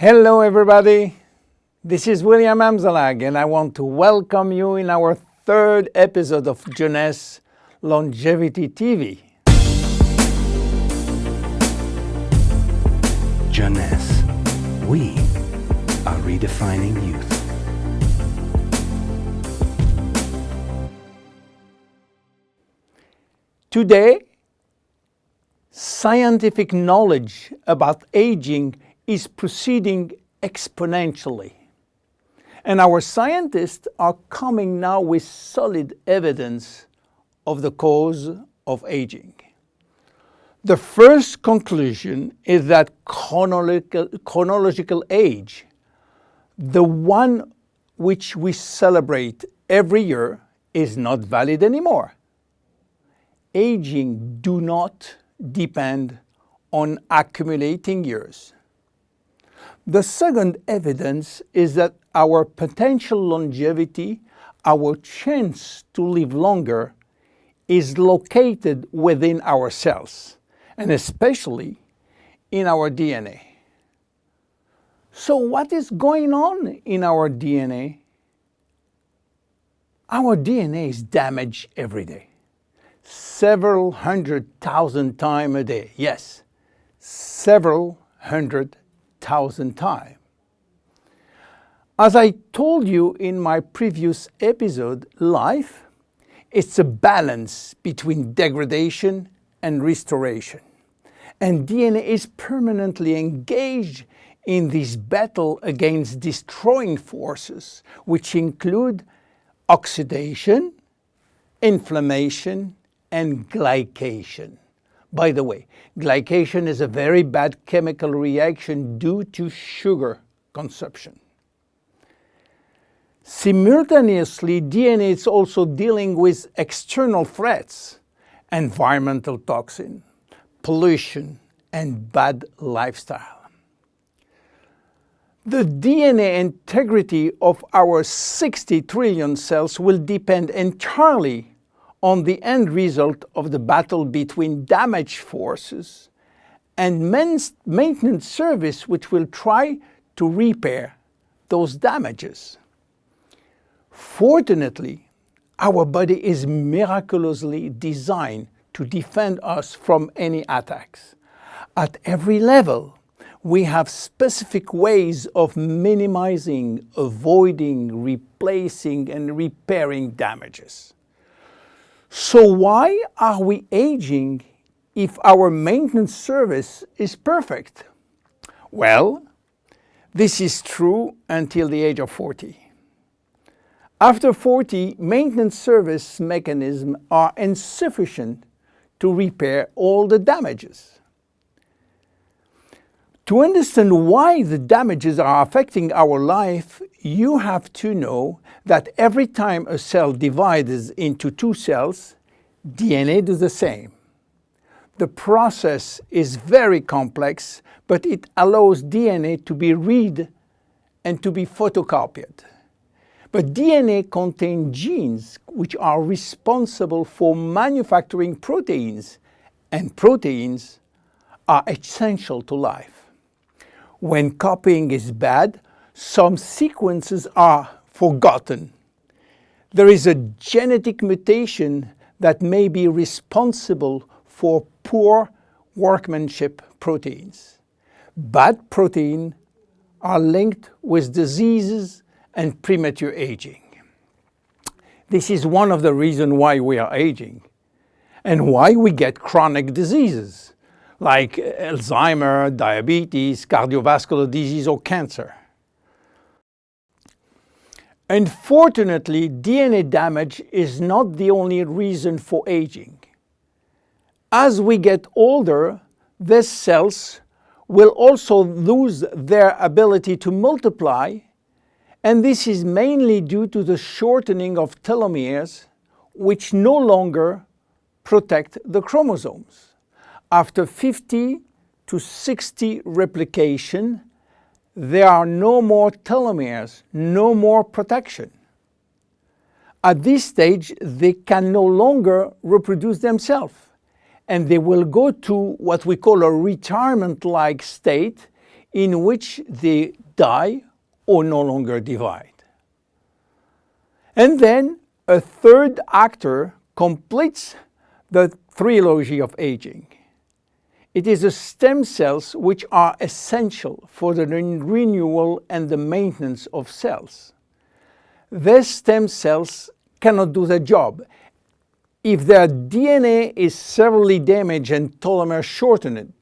Hello everybody, this is William Amzallag and I want to welcome you in our third episode of Jeunesse Longevity TV. Jeunesse, we are redefining youth. Today, scientific knowledge about aging is proceeding exponentially. And our scientists are coming now with solid evidence of the cause of aging. The first conclusion is that chronological age, the one which we celebrate every year, is not valid anymore. Aging do not depend on accumulating years. The second evidence is that our potential longevity, our chance to live longer, is located within our cells, and especially in our DNA. So what is going on in our DNA? Our DNA is damaged every day. Several 100,000 times a day. Yes, several 100,000 times. As I told you in my previous episode, life is a balance between degradation and restoration. And DNA is permanently engaged in this battle against destroying forces, which include oxidation, inflammation, and glycation. By the way, glycation is a very bad chemical reaction due to sugar consumption. Simultaneously, DNA is also dealing with external threats, environmental toxin, pollution, and bad lifestyle. The DNA integrity of our 60 trillion cells will depend entirely on the end result of the battle between damage forces and maintenance service, which will try to repair those damages. Fortunately, our body is miraculously designed to defend us from any attacks. At every level, we have specific ways of minimizing, avoiding, replacing, and repairing damages. So why are we aging if our maintenance service is perfect? Well, this is true until the age of 40. After 40, maintenance service mechanisms are insufficient to repair all the damages. To understand why the damages are affecting our life, you have to know that every time a cell divides into two cells, DNA does the same. The process is very complex, but it allows DNA to be read and to be photocopied. But DNA contains genes which are responsible for manufacturing proteins, and proteins are essential to life. When copying is bad, some sequences are forgotten. There is a genetic mutation that may be responsible for poor workmanship proteins. Bad proteins are linked with diseases and premature aging. This is one of the reasons why we are aging and why we get chronic diseases like Alzheimer, diabetes, cardiovascular disease, or cancer. Unfortunately, DNA damage is not the only reason for aging. As we get older, these cells will also lose their ability to multiply, and this is mainly due to the shortening of telomeres, which no longer protect the chromosomes. After 50 to 60 replication, there are no more telomeres, no more protection. At this stage, they can no longer reproduce themselves, and they will go to what we call a retirement-like state, in which they die or no longer divide. And then a third actor completes the trilogy of aging. It is the stem cells which are essential for the renewal and the maintenance of cells. These stem cells cannot do the job. If their DNA is severely damaged and telomere shortened,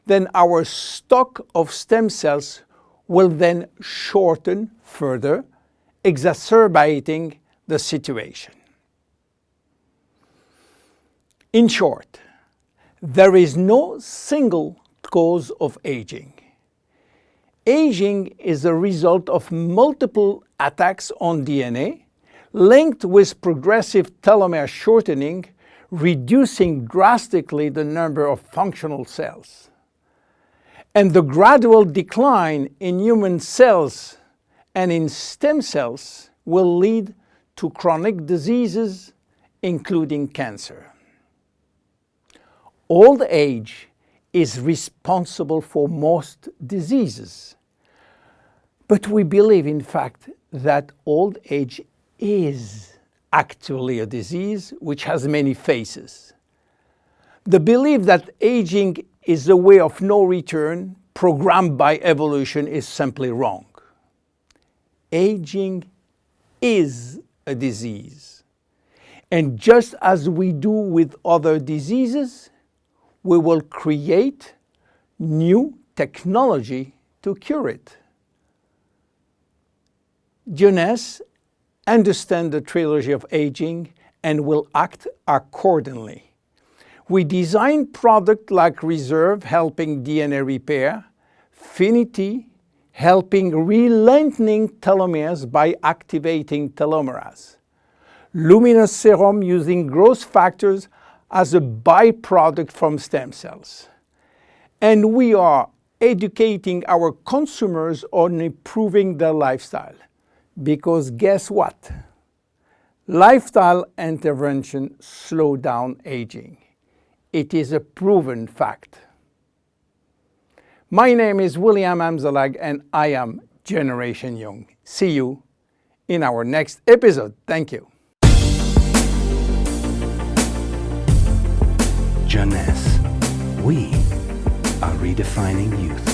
then our stock of stem cells will then shorten further, exacerbating the situation. In short, there is no single cause of aging. Aging is a result of multiple attacks on DNA linked with progressive telomere shortening, reducing drastically the number of functional cells. And the gradual decline in human cells and in stem cells will lead to chronic diseases, including cancer. Old age is responsible for most diseases. But we believe, in fact, that old age is actually a disease which has many faces. The belief that aging is a way of no return programmed by evolution is simply wrong. Aging is a disease. And just as we do with other diseases, we will create new technology to cure it. Jeunesse understands the trilogy of aging and will act accordingly. We design products like Reserve, helping DNA repair, Finity, helping re-lengthening telomeres by activating telomerase, Luminous Serum, using growth factors as a byproduct from stem cells. And we are educating our consumers on improving their lifestyle. Because guess what? Lifestyle intervention slow down aging. It is a proven fact. My name is William Amzallag and I am Generation Young. See you in our next episode. Thank you. Jeunesse. We are redefining youth.